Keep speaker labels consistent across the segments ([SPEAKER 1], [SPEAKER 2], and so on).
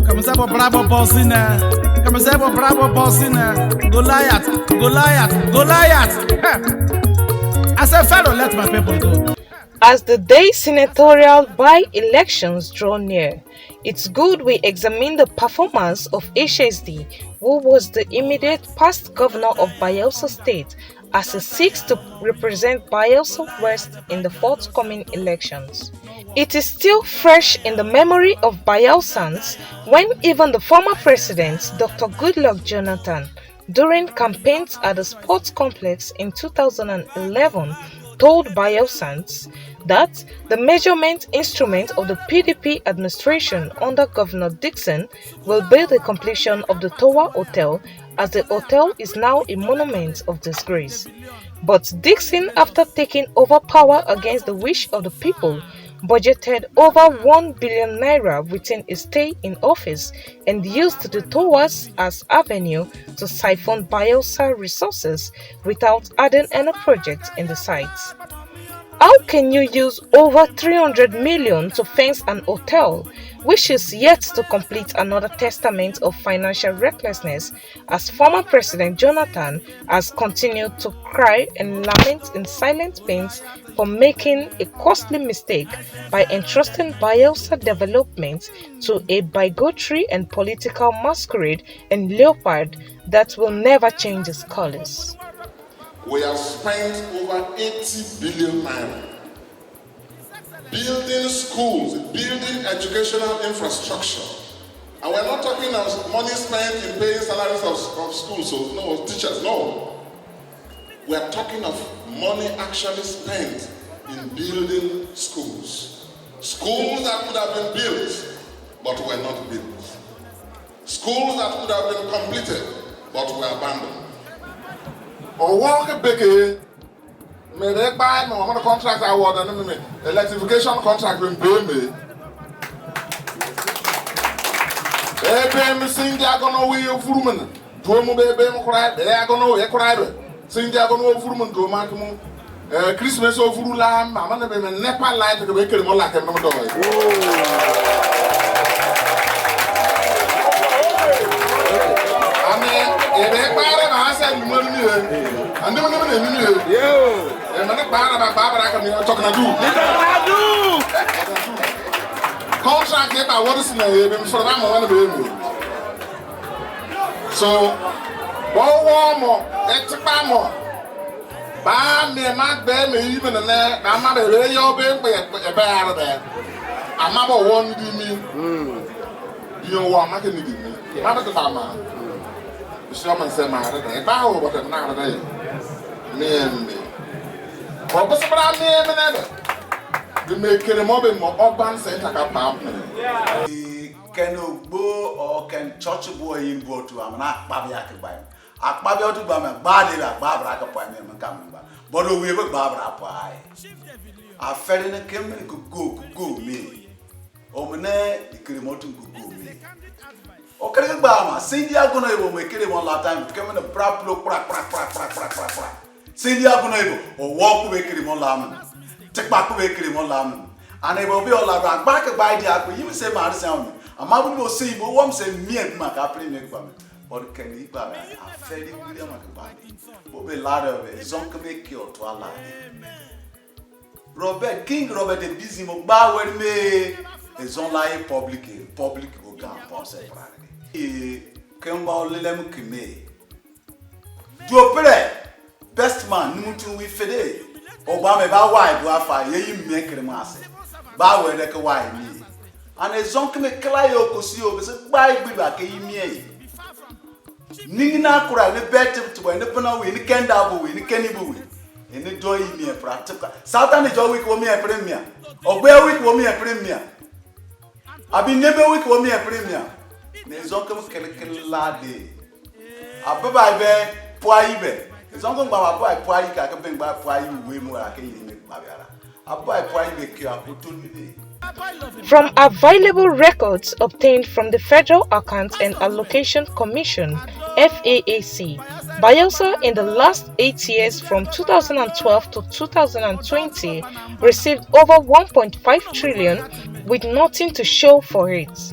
[SPEAKER 1] Kamsebo bravo bossina. Kamsebo bravo bossina. Goliath. I said, Pharaoh, let my people go.
[SPEAKER 2] As the day senatorial by-elections draw near, it's good we examine the performance of HSD, who was the immediate past governor of Bayelsa State, as he seeks to represent Bayelsa West in the forthcoming elections. It is still fresh in the memory of Bayelsans when even the former president, Dr. Goodluck Jonathan, during campaigns at the sports complex in 2011, told Bayelsans that the measurement instrument of the PDP administration under Governor Dickson will be the completion of the Tower Hotel, as the hotel is now a monument of disgrace. But Dickson, after taking over power against the wish of the people, budgeted over 1 billion naira within his stay in office and used the towers as avenue to syphon Bayelsa Resources without adding any project in the sites. How can you use over 300 million to fence an hotel, which is yet to complete another testament of financial recklessness, as former President Jonathan has continued to cry and lament in silent pains for making a costly mistake by entrusting Bayelsa development to a bigotry and political masquerade and leopard that will never change its colors?
[SPEAKER 3] We have spent over 80 billion naira building schools, building educational infrastructure. And we're not talking of money spent in paying salaries of schools, so no, teachers, no. We're talking of money actually spent in building schools. Schools that could have been built, but were not built. Schools that could have been completed, but were abandoned. Or walk back may they buy me on a contract award and electrification contract with me. Baby, sing diagonal way of woman. To a baby, cry, they are going to cry. Sing diagonal woman to a maximum Christmas of Lamb. I'm going to be a Nepal light to make it more like a number. And then contract about what is in the for so more, that's a more. Bam, me, my baby, even in there, I'm not a radio baby, a bear there. I'm not one you want my can me. How about the mama? Someone said, my bow, but I'm not a day. Me and me. What was about me and ever? We make a mobile more urban center apartment. Can go or can church boy in go to am not Babiak by him. A Babio to Bama, body like Barbara appointment coming back. But we were Barbara pie. I fell in a camera could go me. Omene, the Kirimotu could go me. Okay, Bama, Cindy Agono will make it one last time to come in a prap look, crack. Cindy Agono or walk away Kirimon Laman. Take back away Kirimon Laman. And they will be all around back by the aqua. You say, my sound. A man will see, but one say, me and my captain make for me. But can you buy a fairly William Macabani? But we ladder of a zonk make you to Allah. Robert King Robert the busy Mobile with me is online public organ for separately. Kemba Lilem Kime. Do a best man, Nutu with Fede. Obama by why do I find ye make a mass? Bow like a wine me. And a zonk make Clayo Cosio is by Biba Kame. Nina Kura, the better to an open in the Kendabu, in the Kennibu, in the joy me a practical. Satan is always with me a premier. Or where we will me a premier. I've been never week with me a premier. There's Uncle Ladi. A bye bear, Poibe. It's Uncle Baba Poi, I can bring back Poi, way more I can make Baviara. I buy Poibe, I put to me.
[SPEAKER 2] From available records obtained from the Federal Accounts and Allocation Commission (FAAC), Bayelsa in the last 8 years from 2012 to 2020 received over 1.5 trillion with nothing to show for it.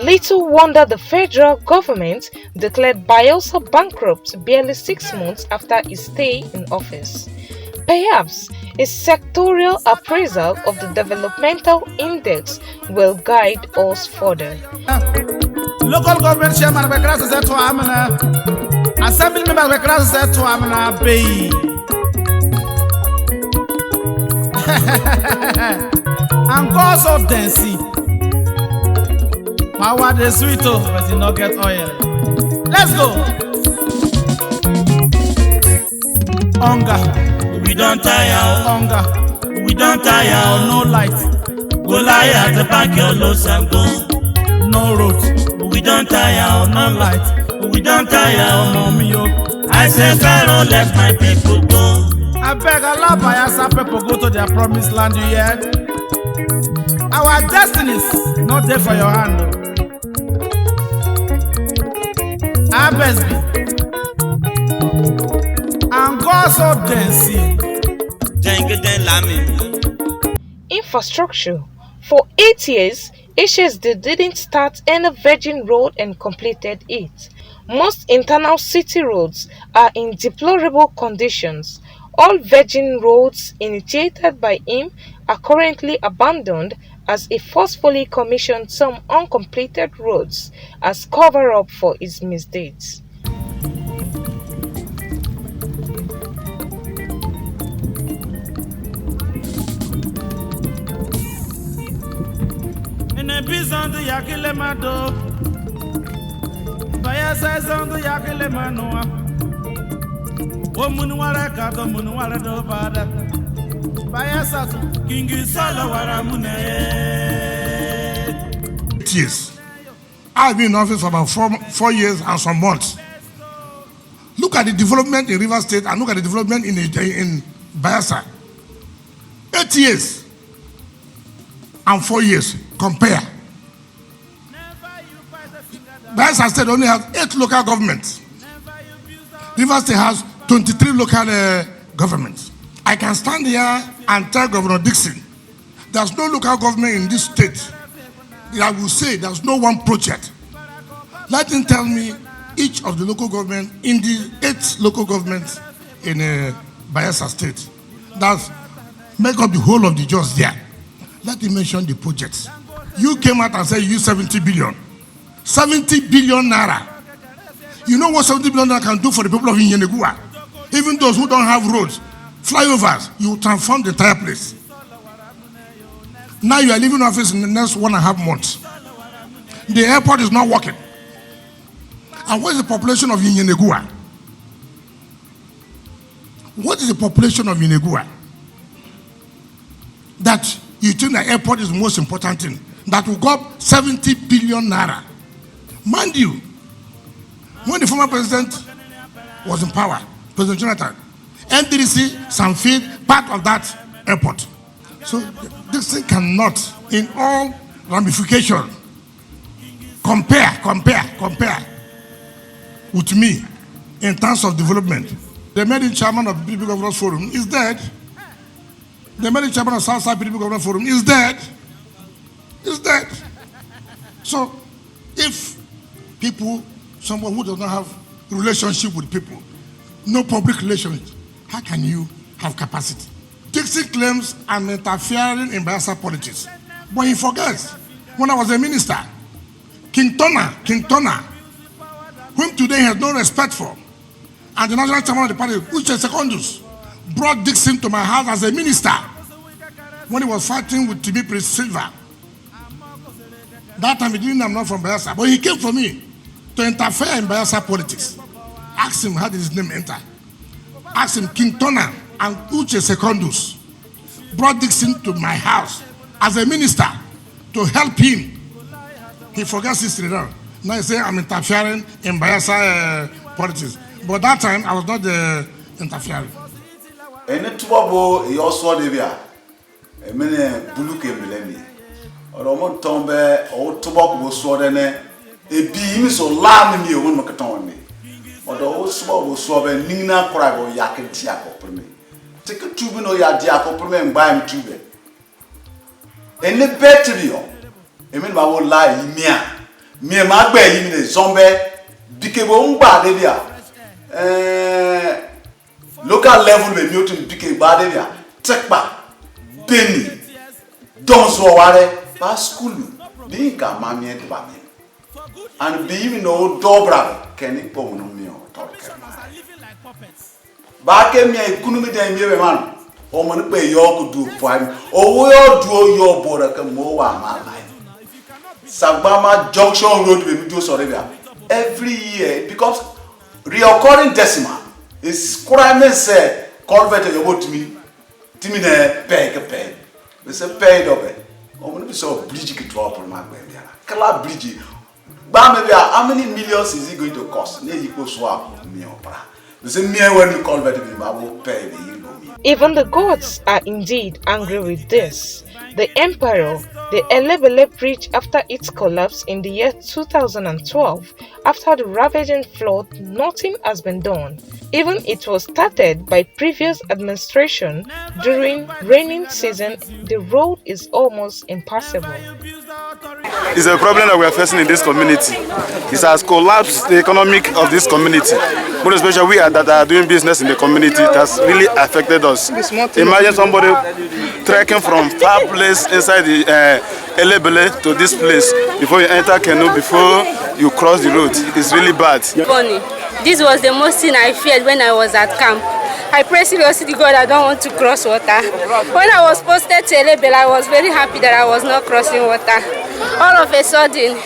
[SPEAKER 2] Little wonder the federal government declared Bayelsa bankrupt barely 6 months after his stay in office. Perhaps a sectorial appraisal of the developmental index will guide us further.
[SPEAKER 1] Local government chairman be class set to amana. Assembly member be class set to amana pay. And go so dancing. Power the sweet but you not get oil. Let's go. Hunger.
[SPEAKER 4] We don't tire,
[SPEAKER 1] Hunger.
[SPEAKER 4] we don't tire.
[SPEAKER 1] No light.
[SPEAKER 4] Go lie at the back your loss and go.
[SPEAKER 1] No road.
[SPEAKER 4] We don't tire,
[SPEAKER 1] No
[SPEAKER 4] no
[SPEAKER 1] light.
[SPEAKER 4] we don't tire.
[SPEAKER 1] No me yo.
[SPEAKER 4] I say Pharaoh, let my people go.
[SPEAKER 1] I beg Allah Bayelsa people go to their promised land, you hear? Our destinies not there for your hand. I best be. And God so dancing.
[SPEAKER 2] Infrastructure. For 8 years, HSD didn't start any virgin road and completed it. Most internal city roads are in deplorable conditions. All virgin roads initiated by him are currently abandoned as he forcefully commissioned some uncompleted roads as cover-up for his misdeeds.
[SPEAKER 1] In a bison the yakile mado. Bayelsa on the yakile manoa. Womunwara kato munwara do bada. Bayelsa kingi sala wara mune.
[SPEAKER 3] Years. I've been in office for about 4 years and some months. Look at the development in River State and look at the development in Bayelsa. 8 years and 4 years. Compare. Bayelsa State only has 8 local governments. River State has 23 local governments. I can stand here and tell Governor Dickson, there's no local government in this state. I will say there's no one project. Let him tell me each of the local government in the 8 local governments in Bayelsa State. That's make up the whole of the just there. Let him mention the projects. You came out and said you use 70 billion. 70 billion naira. You know what 70 billion naira can do for the people of Inyenegua? Even those who don't have roads, flyovers, you transform the entire place. Now you are leaving office in the next 1.5 months. The airport is not working. And what is the population of Inyenegua? What is the population of Inyenegua? That you think the airport is the most important thing. That will go up 70 billion naira. Mind you, when the former president was in power, President Jonathan, NDDC, Sanford, part of that airport. So this thing cannot, in all ramifications, compare with me in terms of development. The made chairman of the PDP Governors Forum is dead. The made chairman of Southside PDP Governors Forum is dead. Is dead. So if people, someone who does not have relationship with people, no public relations, how can you have capacity? Dickson claims I'm interfering in Bayelsa politics. But he forgets, when I was a minister, King Tona, whom today he has no respect for, and the national chairman of the party, Uche Secondus, brought Dickson to my house as a minister when he was fighting with TB Prince Silva. That time he didn't know I'm not from Bayelsa, but he came for me to interfere in Bayelsa politics. Ask him how did his name enter. Ask him, King Tona and Uche Secondus brought Dickson to my house as a minister to help him. He forgets history now. Now he say I'm interfering in Bayelsa politics. But that time I was not interfering.
[SPEAKER 5] Ene tubabo e oso de bia. E mene bulu ke melemi. Oro mo tombe o tubako bo so de ne e bi mi so la mi o mo katon ni. Odo o subo bo so be nina kora go yakenti akopre me. Take tubi no ya di akopre me ngba mi tube. Ene betri yo. E mene ba wo la imia. Me magbe yi me zombe bikebo ngba de bia. Local level we mute bike gba de bia. Tekpa beni donso ware pa school bi ka mamie de ba me. And be even no dobra keni po no me o to ke. Ba ke me economy de me be man. O mo ni pe yo ku do for am. O yo do yo bora ke mo wa ma lai. Sagbama Junction Road we do sorry every year it becomes reoccurring decimal. It's crime say culvert you go to me na pay. We say pay do be. O mo ni so bridge ki drop on my bia. Kala bridge. Ba me bia how many millions is it going to cost? Na equal swap me opera. We say me when we culvert we ba go pay the you know me.
[SPEAKER 2] Even the gods are indeed angry with this. The emperor, the Ebele Bridge, after its collapse in the year 2012, after the ravaging flood, nothing has been done. Even it was started by previous administration during raining season, the road is almost impassable.
[SPEAKER 6] It's a problem that we are facing in this community. It has collapsed the economic of this community. More especially we that are doing business in the community, it has really affected us. Imagine somebody trekking from far place inside the Ebele to this place before you enter canoe, before you cross the road. It's really bad.
[SPEAKER 7] Funny. This was the most thing I feared when I was at camp. I pray seriously to God I don't want to cross water. When I was posted to Ebele, I was very happy that I was not crossing water. All of a sudden,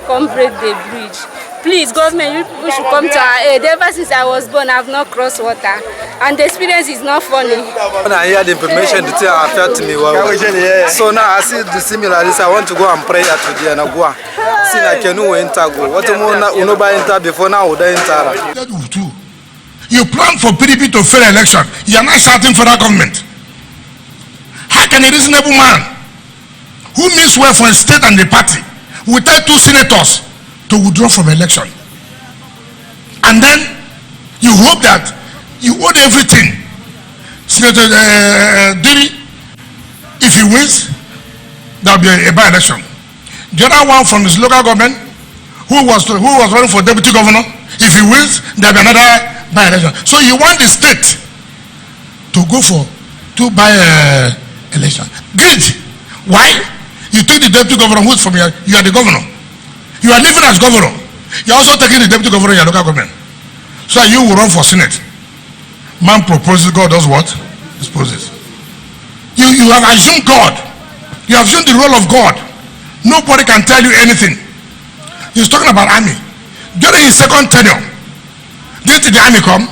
[SPEAKER 7] come break the bridge. Please, government, you people should come to our aid. Ever since I was born, I have not crossed water. And the experience is not funny.
[SPEAKER 8] When I hear the information, the thing affected me well. So now I see the similar this. I want to go and pray at today and I go. See, I can enter go. What you buy enter before now, would enter.
[SPEAKER 9] You plan for PDP to fail election. You are not shouting for that government. How can a reasonable man who means well for a state and the party will tell 2 senators to withdraw from election? And then you hope that you own everything. Senator Diri, if he wins, there will be a by-election. The other one from his local government, who was running for deputy governor, if he wins, there will be another by-election. So you want the state to go for 2 by-election. Greed. Why? You take the deputy governor who is from here, you are the governor. You are living as governor. You are also taking the deputy governor in your local government. So you will run for Senate. Man proposes, God does what? Disposes. You have assumed God. You have assumed the role of God. Nobody can tell you anything. He's talking about army. During his second tenure, didn't the army come?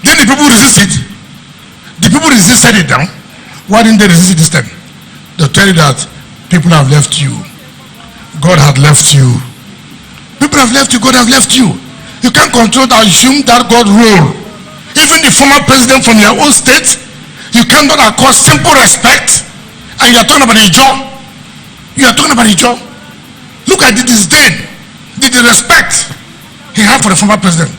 [SPEAKER 9] Didn't the people resist it? The people resisted it down. Why didn't they resist it this time? They'll tell you that people have left you. God had left you. People have left you, God has left you. You can't control that, assume that God rule. Even the former president from your own state, you cannot accord simple respect. And you are talking about the job. You are talking about the job. Look at the disdain, the respect he had for the former president.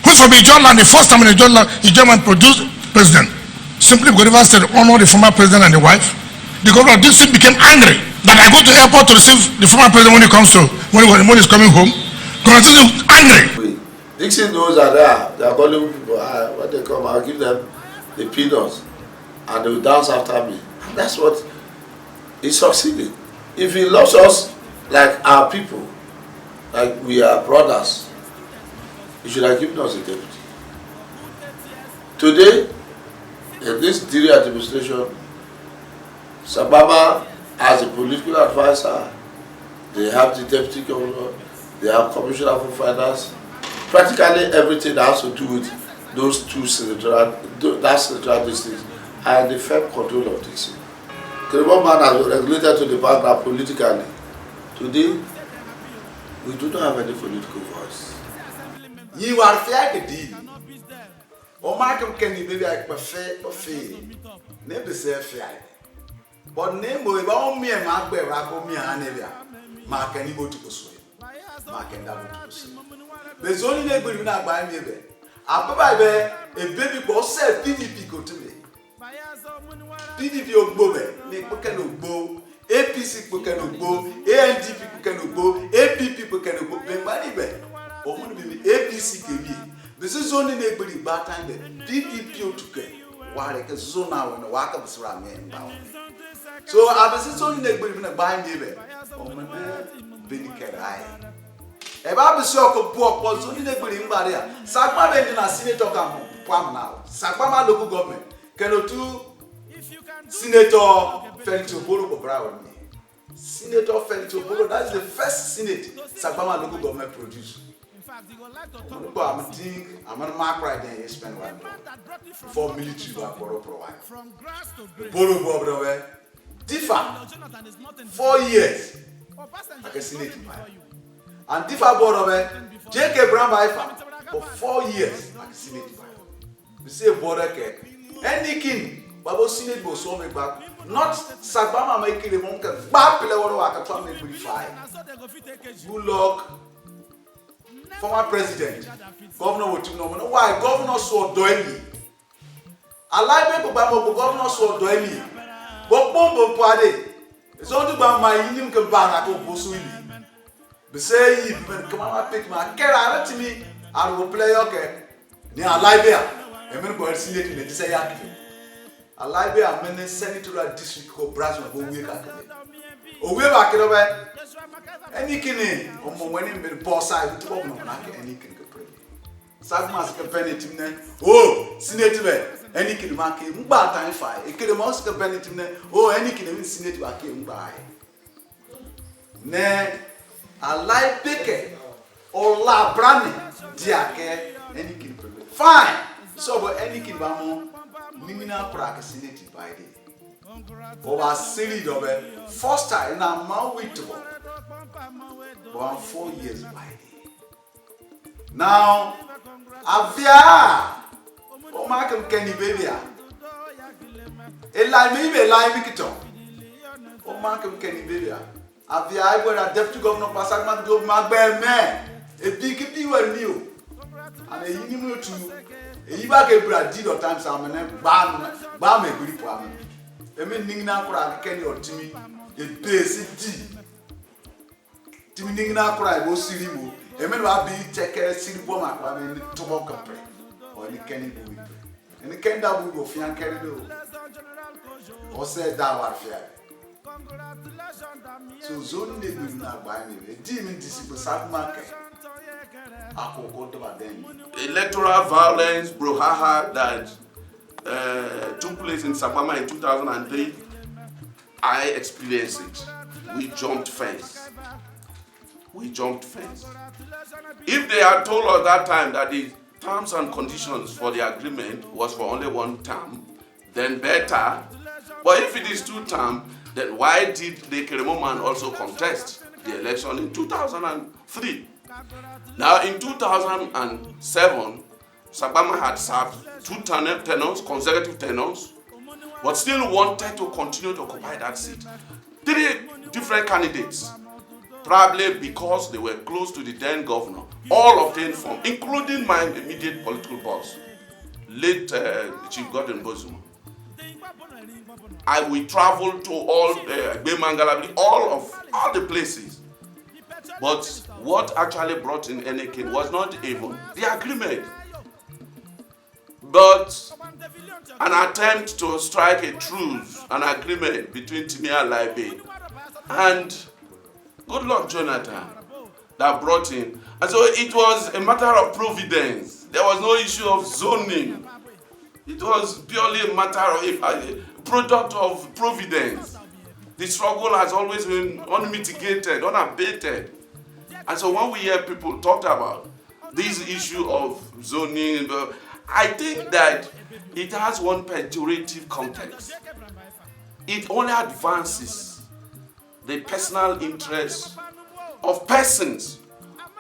[SPEAKER 9] Who's from Izon land, the first time in Izon land, Izon produced president. Simply because the state honored the former president and the wife. The governor of this thing became angry that I go to the airport to receive the former president when he comes to when he's coming home. Governor angry.
[SPEAKER 10] Dickson knows that they are calling people. When they come, I'll give them the peanuts and they will dance after me. And that's what is succeeding. If he loves us like our people, like we are brothers, he should have given us a deputy. Today, in this Diri administration, Sababa as a political advisor, they have the deputy governor, they have commissioner for finance. Practically everything that has to do with those 2 senatorial districts are the firm control of this. The one man has been regulated to the background politically. Today, we do not have any political voice.
[SPEAKER 5] You are fair deal. O Michael Kenny baby I prefer never say fair. But name boy ba me ma gbe ra ko mi anebia. Ma Kenny go to so. Ma Kenny go to so. There's only a good na gba mi be. Ababa be a baby go say PDP go to me. PDP ogbo be me pe ken ogbo APC people can go, AND people can go, AP people can go. But money be, or money be APC can be. This is only neighboring bad time. PPP to get. Why? Because so now when the worker was around me. So I was only neighboring by me. Oh man, be careful. Eba bisho ko poor cause only neighboring barrier. Sagma be na senator kam pam now. Sagma local government. Kenotu Senator Felito Boro Brown. Senator Felito Boro, that is the first Senate Sagbama local government produced. I'm thinking, I'm going to mark right there, you spend $1 before military will provide. Boro Boro, Differ 4 years. I can Senate. And Differ Boro, J.K. Brown Baifa for 4 years. I can Senate. We say border cake. Any king. Babo Senate will so me back. Not Sagbama making the monk back Pilawaro Akatwa make me fight. Goodluck, former president, governor would know why governor so doily. I like people Babo governor so doily. But Bombo Pade, it's only about my Indian Kabana Bosui. But say, come on, pick my care to me, I will play okay. Near Libya, and then go and see it in the Seriake. A library of many senatorial district of Brazil who we can. Oh, we're back over any king or when in the poor side to open any king. Sagmas company to oh, senator, any king marking, but time five. A kid most company to oh, any king senator I came by. Nay, a light picket or la brandy, dear, any king. Fine, so any king Nimina practice by day. Over series of a first time in a man with 4 years by day. Now, Avia, oh, Michael Kenny baby. A line maybe a line Victor. Oh, Michael Kenny baby. Avia, I got a deputy governor Passaman do my bear man. A big people new. And a union to. Iba ke did or times I'm an bam a grip one. I mean, Nina Kura Kenny or Timmy, a basic Timmy Nina Kura go see you. I mean, I'll be take a silly woman, I mean, tobacco pray or any Kenny will pray. And the Kenda will go fian carry or say down our fair. So, Zone they will not buy me. A demon disciple sat market.
[SPEAKER 11] Electoral violence, brouhaha that took place in Sagbama in 2003, I experienced it. We jumped fence. If they had told us that time that the terms and conditions for the agreement was for only 1 term, then better. But if it is 2 terms, then why did the Keremo man also contest the election in 2003? Now, in 2007, Sagbama had served 2 tenures, consecutive tenures, but still wanted to continue to occupy that seat. 3 different candidates, probably because they were close to the then governor, all obtained from, including my immediate political boss, late Chief Gordon Bozuma. We traveled to all all the places. But what actually brought in any king was not even the agreement, but an attempt to strike a truce, an agreement between Timia Laibe and Goodluck Jonathan that brought in. And so it was a matter of providence. There was no issue of zoning. It was purely a matter of a product of providence. The struggle has always been unmitigated, unabated. And so when we hear people talk about this issue of zoning, I think that it has one pejorative context. It only advances the personal interests of persons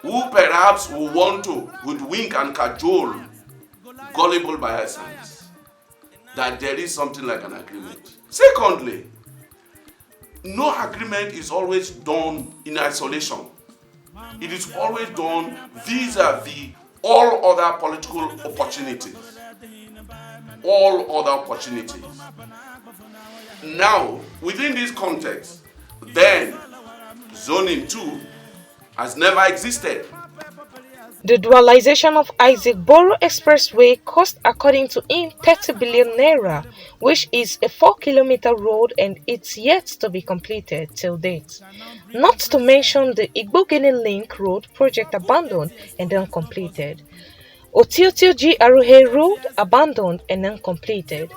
[SPEAKER 11] who perhaps will want to hoodwink and cajole gullible Bayelsans that there is something like an agreement. Secondly, no agreement is always done in isolation. It is always done vis-a-vis all other political opportunities. All other opportunities. Now, within this context, then zoning too has never existed.
[SPEAKER 2] The dualization of Isaac Boro Expressway cost, according to him, 30 billion naira, which is a 4-kilometer road, and it's yet to be completed till date. Not to mention the Igbogene Link Road project abandoned and uncompleted. Otiotio GRA Road abandoned and uncompleted.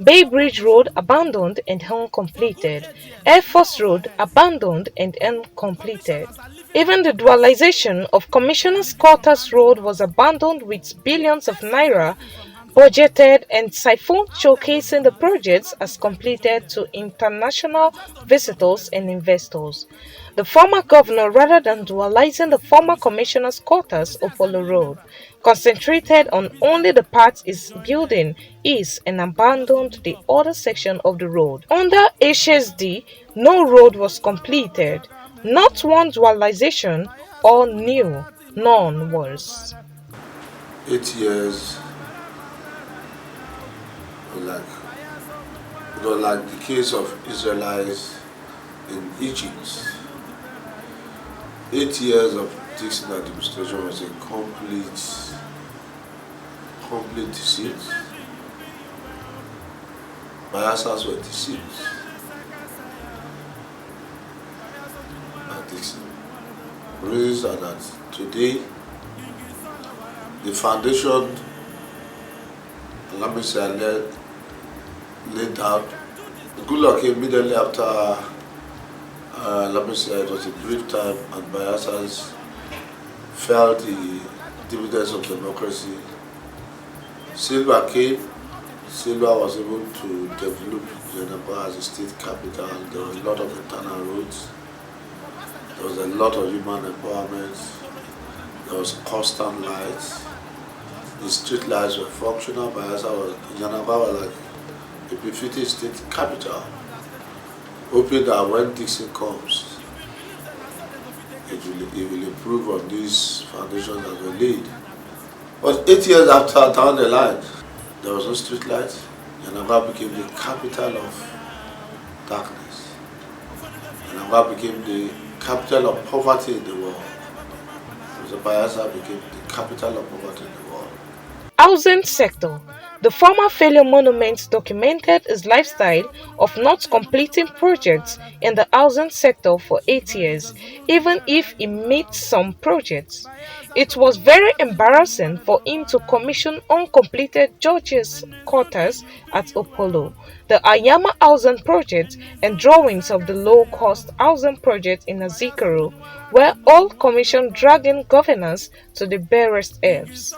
[SPEAKER 2] Bay Bridge Road abandoned and uncompleted. Air Force Road abandoned and uncompleted. Even the dualization of Commissioner's Quarters Road was abandoned with billions of naira budgeted and syphon showcasing the projects as completed to international visitors and investors. The former governor, rather than dualizing the former commissioner's quarters of Polo Road, concentrated on only the part is building is and abandoned the other section of the road. Under HSD, no road was completed, not one dualization or new, none was.
[SPEAKER 10] 8 years, like the case of Israelites in Egypt. 8 years of Dickson administration was a complete deceit. Bayelsans were deceived by Dickson. Reasons are that today the foundation, let me say, laid out. Goodluck immediately after, let me say, it was a brief time, and Bayelsans felt the dividends of democracy. Silva came. Silva was able to develop Geneva as a state capital. There were a lot of internal roads. There was a lot of human empowerment. There was constant lights. The street lights were functional. Geneva was like a befitting state capital, hoping that when Dickson comes, it will improve on these foundations that were laid. But 8 years after, down the line, there was no street lights. Geneva became the capital of darkness. Geneva became the capital of poverty in the world. So Bayelsa became the capital of poverty in the world.
[SPEAKER 2] Housing sector. The former failure monument documented his lifestyle of not completing projects in the housing sector for 8 years, even if he made some projects. It was very embarrassing for him to commission uncompleted George's quarters at Opolo, the Ayama housing project, and drawings of the low-cost housing project in Azikaro, where all commissioned dragging governance to the barest earths.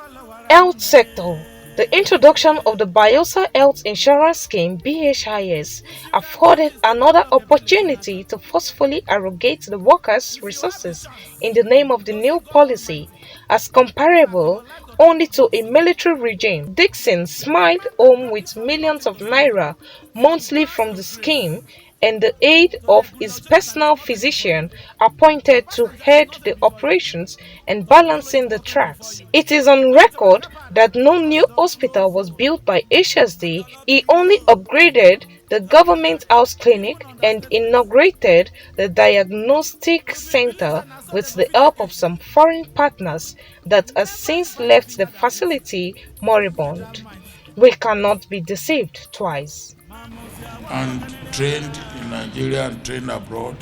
[SPEAKER 2] Health sector. The introduction of the Bayelsa Health Insurance Scheme (BHIS) afforded another opportunity to forcefully arrogate the workers' resources in the name of the new policy, as comparable only to a military regime. Dickson smiled home with millions of naira monthly from the scheme and the aid of his personal physician appointed to head the operations and balancing the tracks. It is on record that no new hospital was built by HSD. He only upgraded the government house clinic and inaugurated the diagnostic center with the help of some foreign partners that has since left the facility moribund. We cannot be deceived twice.
[SPEAKER 12] And trained in Nigeria and trained abroad,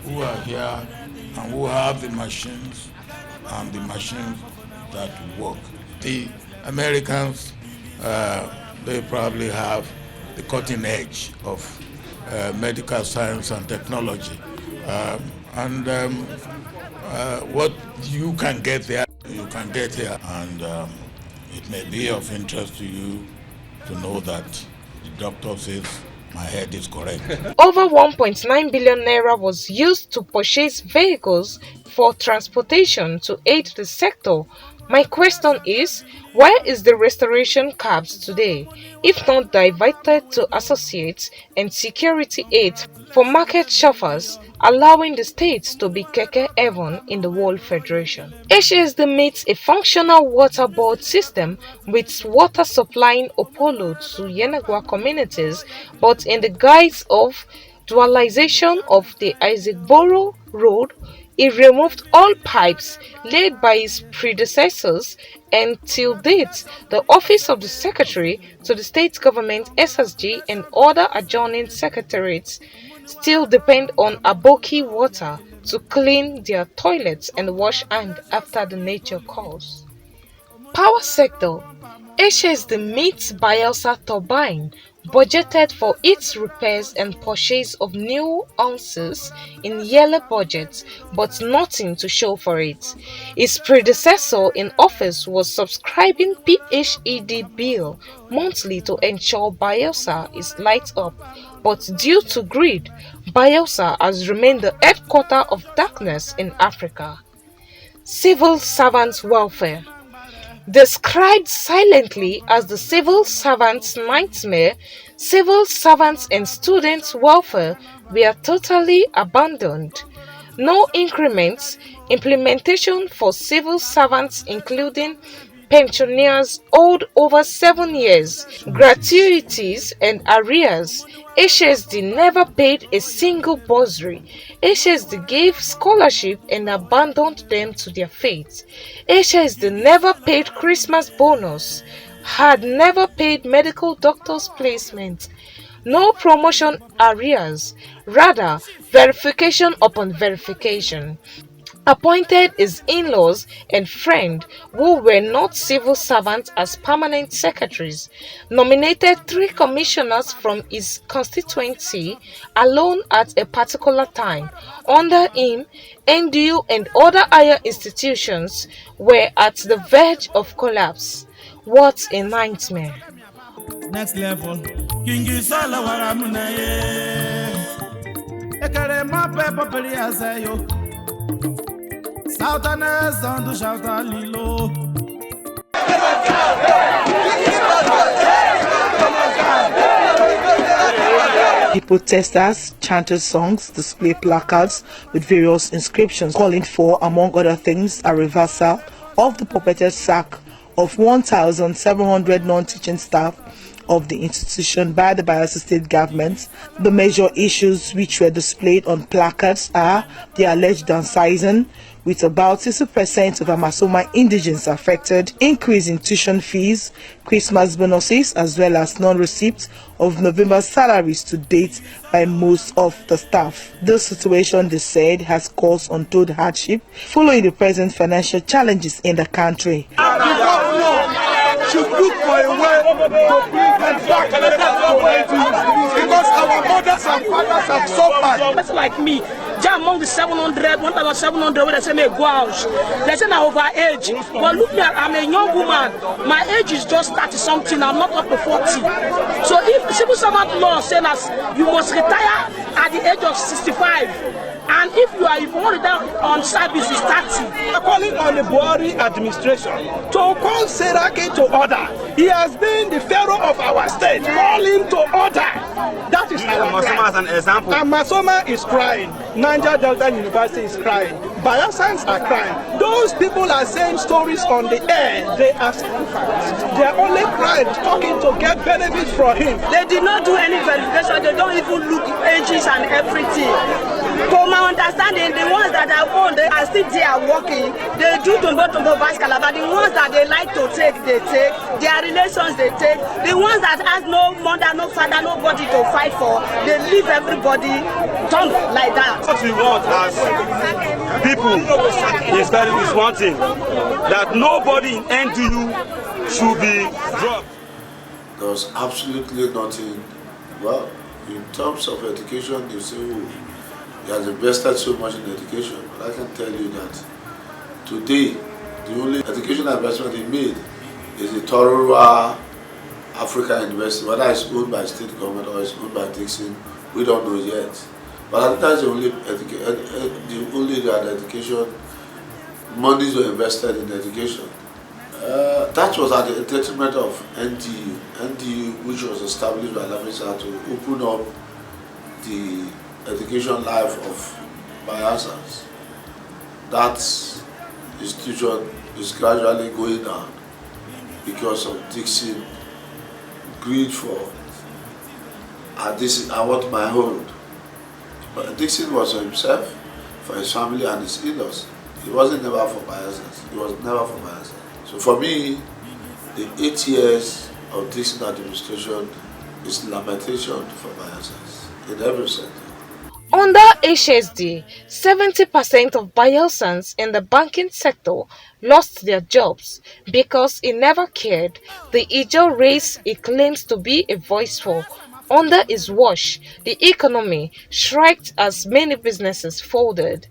[SPEAKER 12] who are here and who have the machines and the machines that work. The Americans, they probably have the cutting edge of medical science and technology. What you can get there, you can get here. And it may be of interest to you to know that the doctor says my head is correct.
[SPEAKER 2] Over 1.9 billion naira was used to purchase vehicles for transportation to aid the sector. My question is, where is the restoration cabs today, if not diverted to associates and security aids for market chauffeurs, allowing the states to be keke heaven in the World Federation? HSD meets a functional water board system with water supplying Opolo to Yenagua communities, but in the guise of dualization of the Isaacboro Road, he removed all pipes laid by his predecessors, and till date, the office of the Secretary to the State Government (SSG) and other adjoining secretariats still depend on Aboki water to clean their toilets and wash hands after the nature calls. Power sector. HSD meets Bayelsa turbine budgeted for its repairs and purchase of new ounces in yearly budget, but nothing to show for it. His predecessor in office was subscribing PHED bill monthly to ensure Bayelsa is light up, but due to greed, Bayelsa has remained the headquarter of darkness in Africa. Civil servants' welfare. Described silently as the civil servants' nightmare, civil servants and students' welfare were totally abandoned. No increments, implementation for civil servants including pensioners old over 7 years, gratuities and arrears. HSD never paid a single bursary. HSD gave scholarship and abandoned them to their fate. HSD never paid Christmas bonus, had never paid medical doctor's placement. No promotion arrears, rather verification upon verification. Appointed his in-laws and friend who were not civil servants as permanent secretaries, nominated 3 commissioners from his constituency alone at a particular time. Under him, NDU and other higher institutions were at the verge of collapse. What a nightmare.
[SPEAKER 1] Next level. King Isala Waramunaye. Ekare mape popeli azayo. Southerners on the shout Lilo.
[SPEAKER 13] The protesters chanted songs, displayed placards with various inscriptions calling for, among other things, a reversal of the purported sack of 1,700 non-teaching staff of the institution by the Bayelsa State government. The major issues which were displayed on placards are the alleged downsizing, with about 60% of Amasoma indigents affected, increase in tuition fees, Christmas bonuses, as well as non-receipt of November salaries to date by most of the staff. This situation, they said, has caused untold hardship following the present financial challenges in the country.
[SPEAKER 14] Should look for a way to bring them back because our mothers and fathers have suffered.
[SPEAKER 15] Person like me, just among the 700, 1,700 where they say me go out. They say I'm over age. But look me, I'm a young woman. My age is just 30 something. I'm not up to 40. So if civil servant law says you must retire at the age of 65. And if you want to retire on service is 30.
[SPEAKER 14] I'm calling on the Buhari administration to call Seriake to order. He has been the pharaoh of our state. Call him to order. That is our Amasoma as an example. Amasoma is crying. Niger Delta University is crying. Bayelsans are crying. Those people are saying stories on the air. They are sacrificed. They are only crying, talking to get benefits from him.
[SPEAKER 15] They did not do any verification. They don't even look ages and everything. To my understanding, the ones that are owned, they are still there working. They do Tombo Vascala, but the ones that they like to take, they take. Their relations, they take. The ones that has no mother, no father, nobody to fight for, they leave everybody done like that.
[SPEAKER 16] What we want as people is one thing, that nobody in NDU should be dropped.
[SPEAKER 10] There was absolutely nothing. Well, in terms of education, you say, oh, he has invested so much in education, but I can tell you that today, the only educational investment he made is the Torora Africa University. Whether it's owned by state government or it's owned by Dickson, we don't know yet. But I think that's the only that education, monies were invested in education. That was at the detriment of NDU. NDU, which was established by Lamisa to open up the education life of Bayelsans. That institution is gradually going down because of Dickson greed for, and this is, I want my hold. But Dickson was for himself, for his family and his in-laws. He wasn't never for Bayelsans. He was never for Bayelsans. So for me, the 8 years of Dickson administration is lamentation for Bayelsans in every sector.
[SPEAKER 2] Under HSD, 70% of Bayelsans in the banking sector lost their jobs because he never cared the Ijaw race he claims to be a voice for. Under his watch, the economy shrieked as many businesses folded.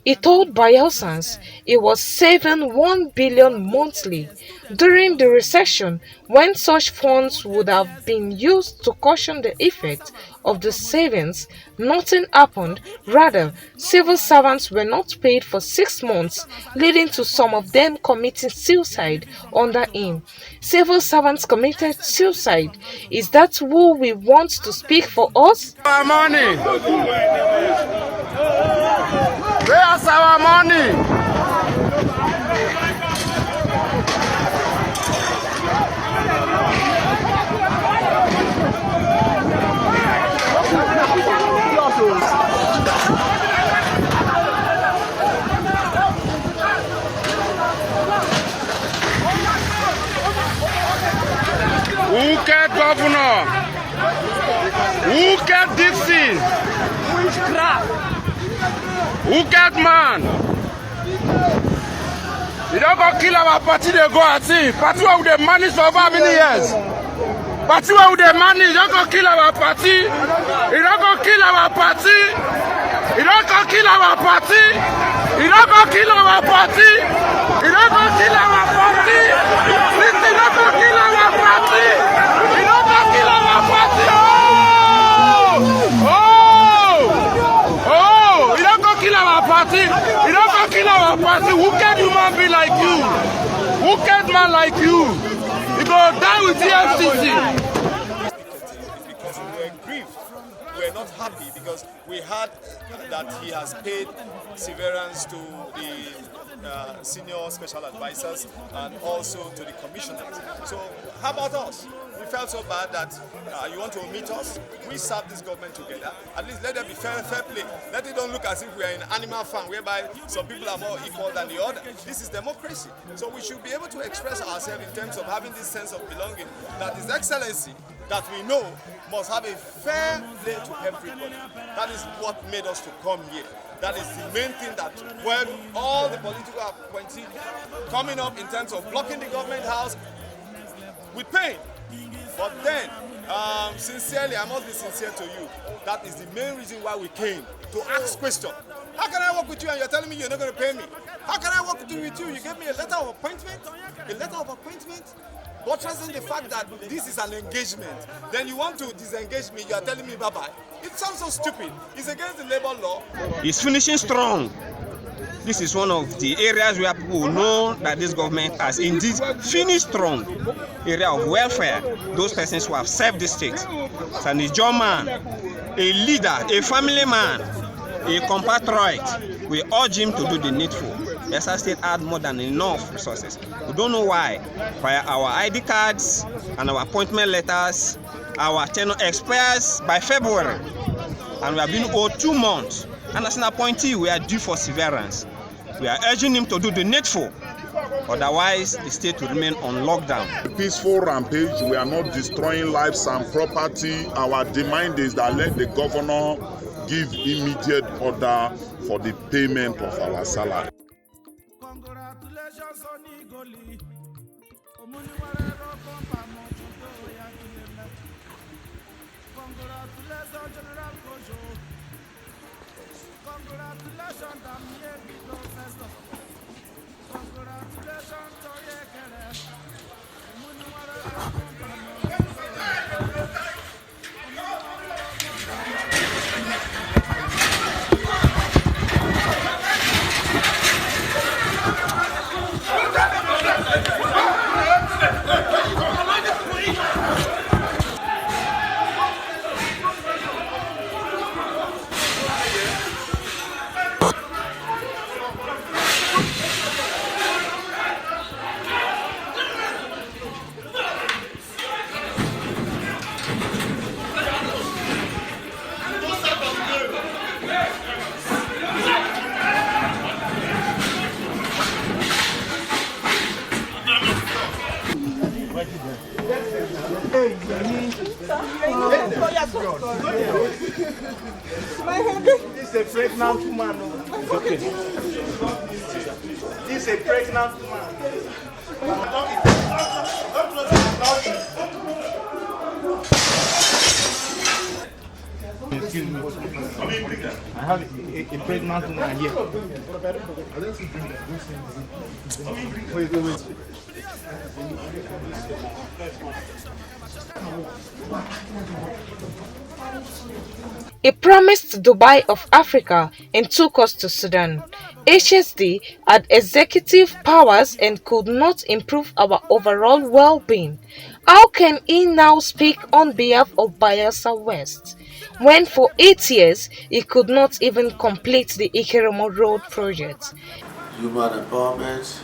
[SPEAKER 2] He told Bayelsans he was saving 1 billion monthly. During the recession, when such funds would have been used to cushion the effect of the savings, nothing happened. Rather, civil servants were not paid for 6 months, leading to some of them committing suicide under him. Civil servants committed suicide. Is that who we want to speak for us?
[SPEAKER 1] Our money. Where's our money? Who get governor? Who get Dickson? Who get man? You don't go kill our party, they go and see. Party where they manage for over many years. Party where they manage, you don't go kill our party. You don't go kill our party. You don't go kill our party. You don't go kill our party. You don't go kill our party. Listen, you don't go kill our party. You don't go kill our party. Oh, you don't go kill our party. You don't go kill our party. Who can human be like you? Who can man like you? You go die with the FCC.
[SPEAKER 17] Because we were grieved. We were not happy because we heard that he has paid severance to the senior special advisors and also to the commissioners. So how about us? We felt so bad that you want to omit us. We serve this government together. At least let there be fair play. Let it don't look as if we are in animal farm whereby some people are more equal than the other. This is democracy. So we should be able to express ourselves in terms of having this sense of belonging that His Excellency that we know must have a fair play to everybody. That is what made us to come here. That is the main thing that when all the political appointees coming up in terms of blocking the government house with pain. But then, sincerely, I must be sincere to you. That is the main reason why we came, to ask questions. How can I work with you and you're telling me you're not going to pay me? How can I work with you? You gave me a letter of appointment? A letter of appointment? Buttressing the fact that this is an engagement. Then you want to disengage me, you are telling me bye-bye. It sounds so stupid. It's against the labor law.
[SPEAKER 18] It's finishing strong. This is one of the areas where people know that this government has indeed finished strong. Area of welfare, those persons who have served the state. It's an Ijaw man, a leader, a family man, a compatriot. We urge him to do the needful. Bayelsa State had more than enough resources. We don't know why. Via our ID cards and our appointment letters, our tenure expires by February. And we have been owed 2 months. And as an appointee, we are due for severance. We are urging him to do the needful. Otherwise, the state will remain on lockdown.
[SPEAKER 19] Peaceful rampage, we are not destroying lives and property. Our demand is that let the governor give immediate order for the payment of our salary.
[SPEAKER 1] Congratulations on Igoli. Congratulations, General Kojo. Congratulations, Damien Bido Festo. Congratulations, Toye Kere.
[SPEAKER 14] This is a pregnant woman. Okay. This is a pregnant woman. Excuse me. I have a pregnant woman here. Wait.
[SPEAKER 2] He promised Dubai of Africa and took us to Sudan. HSD had executive powers and could not improve our overall well-being. How can he now speak on behalf of Bayelsa West, when for 8 years he could not even complete the Ikeromo Road project?
[SPEAKER 10] Human empowerment,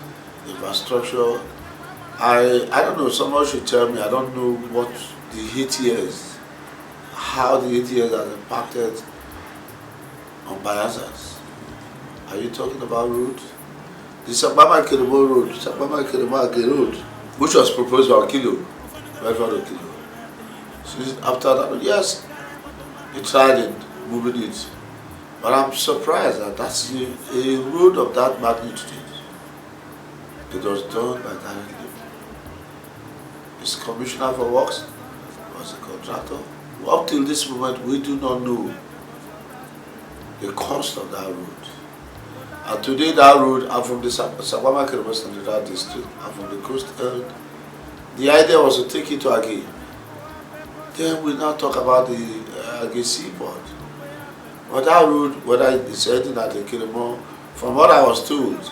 [SPEAKER 10] infrastructure. I don't know, someone should tell me, I don't know what the 8 years, how the 8 years has impacted on Bayelsans. Are you talking about road? The Sabama Ikeromo Road, Sabama Ikeromo Road, which was proposed by Kilo, right for the Kilo. So after that, yes, he tried in moving it. But I'm surprised that that's a road of that magnitude. It was done by that. His commissioner for works was a contractor. Up till this moment, we do not know the cost of that road. And today that road, I'm from the Sabama Ikeromo Senatorial district, I'm from the coast end. The idea was to take it to Agay. Then we now talk about the Agay seaport. But that road, whether it's heading at Ikeromo, from what I was told,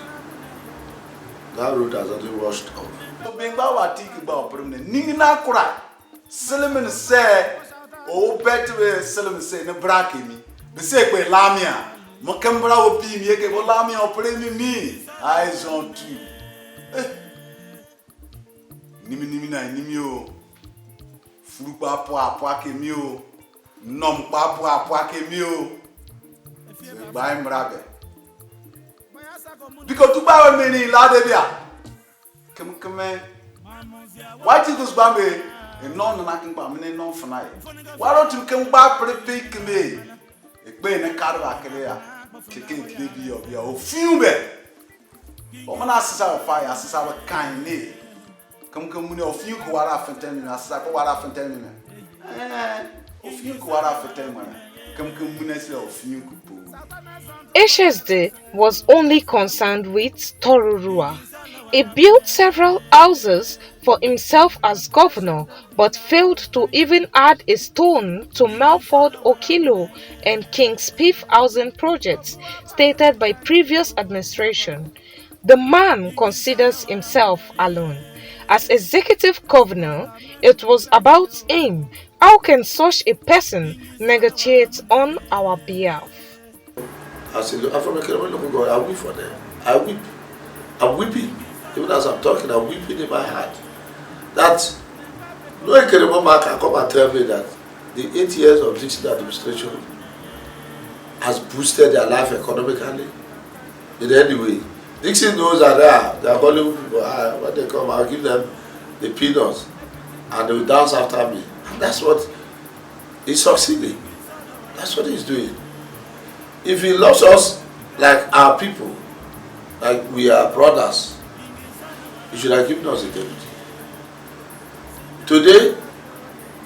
[SPEAKER 10] that road has already washed off.
[SPEAKER 5] Izon too. Nimi na nimi o. Furupa po akemi o. Nom pa po akemi o. Ba mrabe. Because tu ba me ni la de bia. Keme. Why did this bambe? And no na ngba me no fnai. Why don't you come back pre keme? Ekbe ne karwa kele ya. Keke kile bi o bia o fiume. O mana asisa fire asisa wa kan ne. Come muni o fiu ko wara fenten ni asisa ko wara fenten ni. O fiu ko wara fenten mana. Come muni asisa o fiu ko po.
[SPEAKER 2] HSD was only concerned with Torurua. He built several houses for himself as governor, but failed to even add a stone to Melford Okilo and King Spiff housing projects stated by previous administration. The man considers himself alone. As executive governor, it was about him. How can such a person negotiate on our behalf?
[SPEAKER 10] As a from Ikeromo local government, I weep for them. I weep. I'm weeping. Even as I'm talking, I'm weeping in my heart. That no Ikeromo man can come and tell me that the 8 years of Dickson administration has boosted their life economically in any way. Dickson knows that they are Hollywood people. When they come, I'll give them the peanuts and they will dance after me. And that's what he's succeeding. That's what he's doing. If he loves us like our people, like we are brothers, he should have given us a deputy. Today,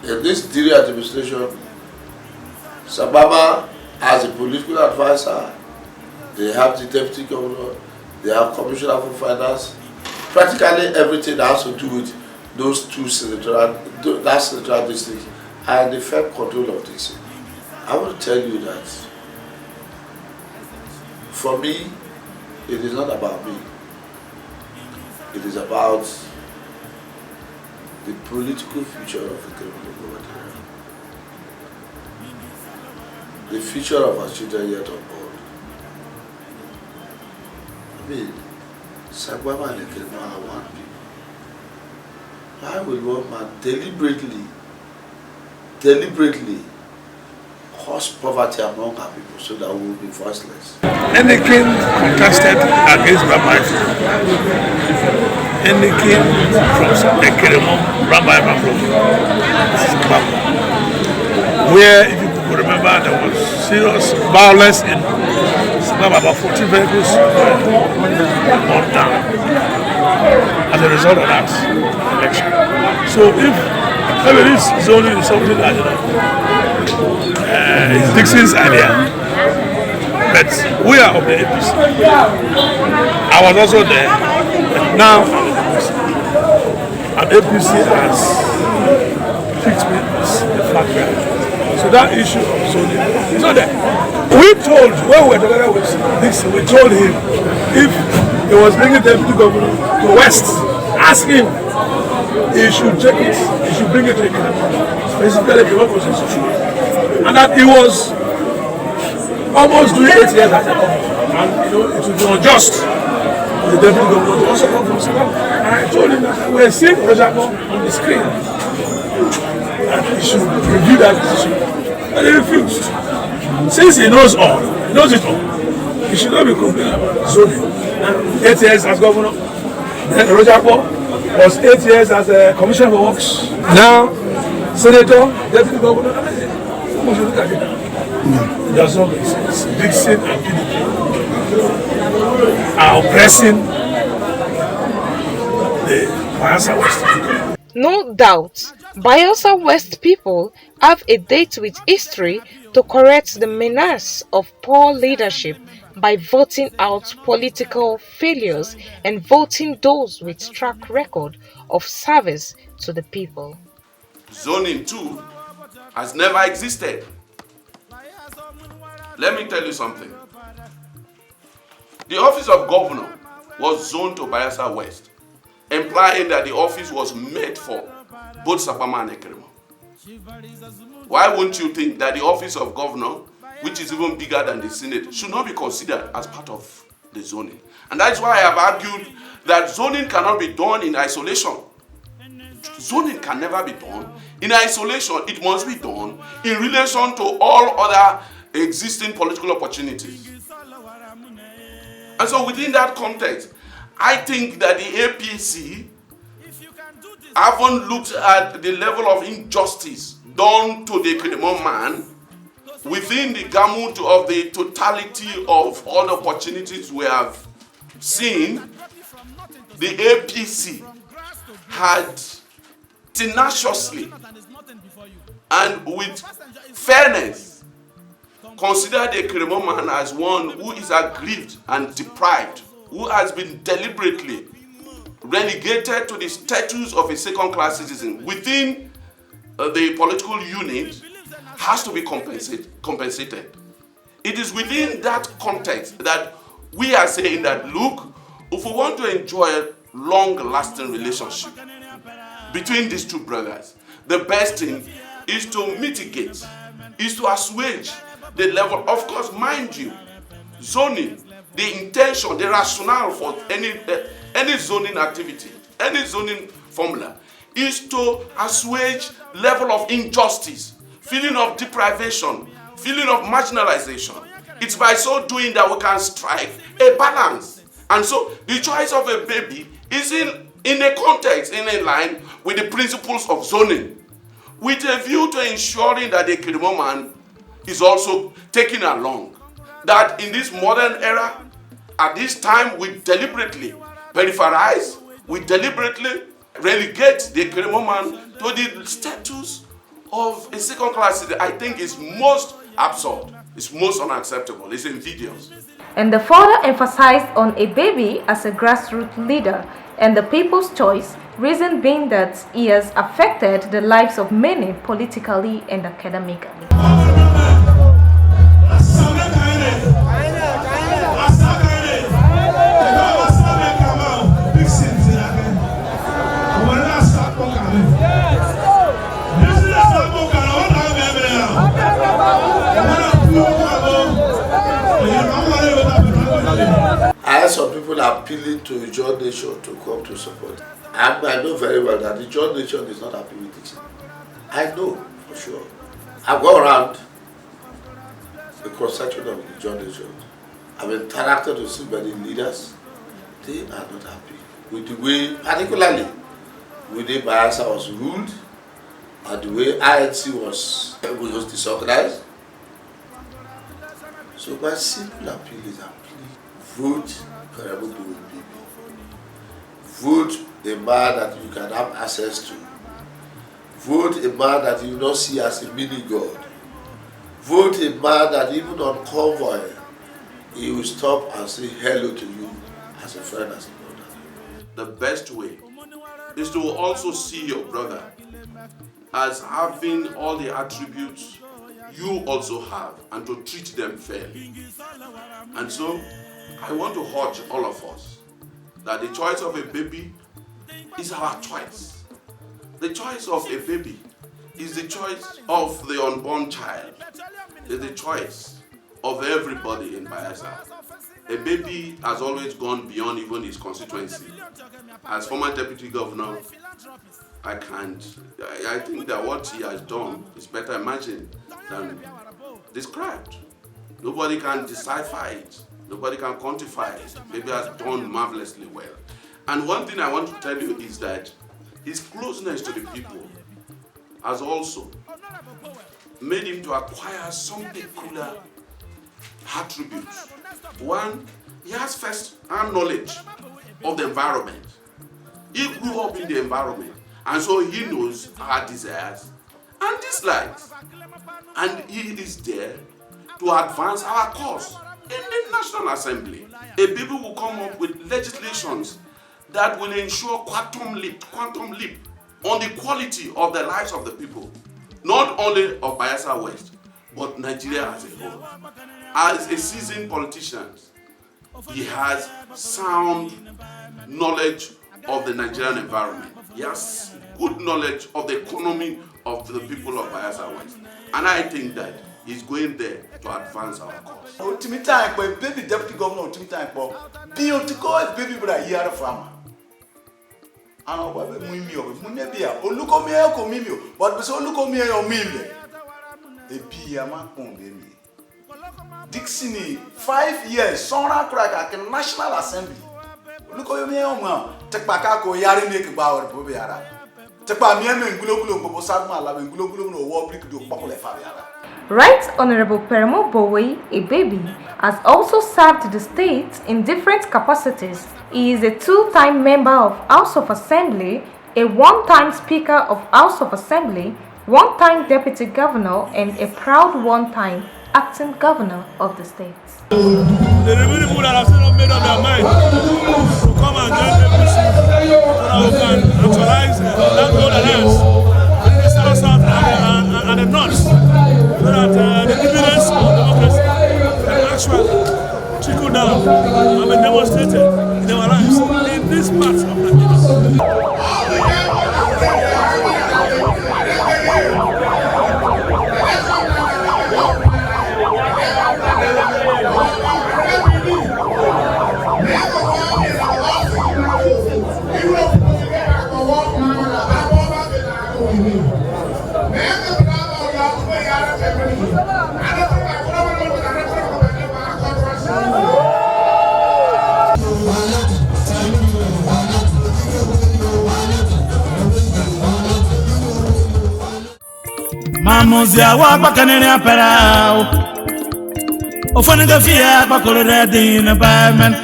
[SPEAKER 10] in this Diri administration, Sabama as a political advisor, they have the deputy governor, they have commissioner for finance, practically everything that has to do with those two senatorial districts, and the firm control of this. I want to tell you that for me, it is not about me. It is about the political future of Ikeromo, the future of our children yet on board. I mean, Sabama and Ikeromo are one people. Why will one man deliberately cause poverty among our people so that we will be voiceless?
[SPEAKER 12] Any king contested against Rabbi. Any king from Ikeromo, Rabbi from Zimbabwe.
[SPEAKER 9] where, if you could remember, there was serious violence in about 14 vehicles burned down as a result of that election. So if this zoning is something that is Dickson's idea, but we are of the APC. I was also there, but now I'm APC as picked me as the flag bearer. So that issue of zoning is not there. We told, when we were together with Dickson, we told him if he was bringing the deputy governor to West, ask him, he should check it, he should bring it to him. Basically, the work was true. And that he was almost doing 8 years as a governor. And it would be unjust for the deputy governor to also come from Singapore. And I told him that we were seeing Rojako on the screen. And he should review that decision. And he refused. Since he knows all, he knows it all, he should not be complaining about zoning. 8 years as governor. Then Rojako was 8 years as a commissioner for works. Now, senator, deputy governor. We should look at it now. It does not make sense. Dickson and PDP are oppressing the Bayelsa West.
[SPEAKER 2] No doubt, Bayelsa West people have a date with history to correct the menace of poor leadership by voting out political failures and voting those with track record of service to the people.
[SPEAKER 11] Zoning too has never existed. Let me tell you something. The office of governor was zoned to Bayelsa West, implying that the office was made for both Sapama and Ekrema. Why wouldn't you think that the office of governor, which is even bigger than the Senate, should not be considered as part of the zoning? And that's why I have argued that zoning cannot be done in isolation. Zoning can never be done in isolation. It must be done in relation to all other existing political opportunities. And so within that context, I think that the APC haven't looked at the level of injustice done to the Kedemon man within the gamut of the totality of all the opportunities we have seen. The APC had tenaciously and with fairness considered the Kedemon man as one who is aggrieved and deprived, who has been deliberately relegated to the status of a second-class citizen within the political unit, has to be compensated. It is within that context that we are saying that, look, if we want to enjoy a long-lasting relationship between these two brothers, the best thing is to mitigate, is to assuage the level. Of course, mind you, zoning, the intention, the rationale for any zoning activity, any zoning formula, is to assuage level of injustice, feeling of deprivation, feeling of marginalization. It's by so doing that we can strike a balance. And so the choice of a baby is in a context, in a line with the principles of zoning, with a view to ensuring that the Kedemon man is also taken along. That in this modern era, at this time, we deliberately peripherize, we deliberately relegate the Kedemon man to the status of a second-class citizen. I think is most absurd, it's most unacceptable, it's invidious.
[SPEAKER 2] And the father emphasized on a baby as a grassroots leader and the people's choice, reason being that he has affected the lives of many politically and academically.
[SPEAKER 10] I heard some people appealing to the Izon nation to come to support. I know very well that the Izon nation is not happy with Dickson. I know for sure. I've gone around the cross-section of the Izon nation. I've interacted with so many leaders. They are not happy with the way, particularly with the Bayelsa was ruled And the way INC was disorganized. So my simple appeal is vote for a baby. Vote a man that you can have access to. Vote a man that you don't see as a mini god. Vote a man that even on convoy, he will stop and say hello to you as a friend, as a brother.
[SPEAKER 11] The best way is to also see your brother as having all the attributes you also have and to treat them fairly. And so, I want to urge all of us that the choice of a baby is our choice. The choice of a baby is the choice of the unborn child. It's the choice of everybody in Bayelsa. A baby has always gone beyond even his constituency. As former deputy governor, I think that what he has done is better imagined than described. Nobody can decipher it. Nobody can quantify it. Baby has done marvelously well. And one thing I want to tell you is that his closeness to the people has also made him to acquire some peculiar attributes. One, he has first-hand knowledge of the environment. He grew up in the environment, and so he knows our desires and dislikes. And he is there to advance our cause in the National Assembly. A baby will come up with legislations that will ensure quantum leap on the quality of the lives of the people, not only of Bayelsa West, but Nigeria as a whole. As a seasoned politician, he has sound knowledge of the Nigerian environment. He has good knowledge of the economy of the people of Bayelsa West. And I think that he's going there to advance our cause.
[SPEAKER 5] Ultimate time, baby deputy governor, ultimate time, be on to go baby brother here from. And I'll be Mimio, Munebia, or look on me, Mimio, but so look on me or Mimio. A Piama baby. Dickson, 5 years, Sona crack at the National Assembly. Look on me, take back Yari make about Bobiara. Take by me and Global Sadma, loving Global or War Brick do Popular Fabiara.
[SPEAKER 2] Right Honorable Peremo Bowie, a baby, has also served the state in different capacities. He is a 2-time member of House of Assembly, a 1-time Speaker of House of Assembly, 1-time Deputy Governor, and a proud 1-time Acting Governor of the state.
[SPEAKER 16] The remaining people that have still not made up their mind to come and join APC so that we can actualize that goal alliance within the South and the North, so that the dividends of democracy can actually trickle down and be demonstrated in our lives in these parts of Nigeria.
[SPEAKER 4] Mamuzia wa bakanene apera ofone gafia bakore din environment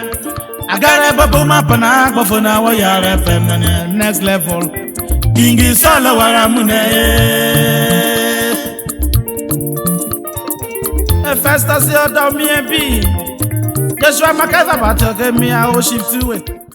[SPEAKER 4] agare babu mapana gbofona wa yare feminine next level ingi sala wara mune e festa si odo mi e bi Joshua makava bato ke mi a o shift to it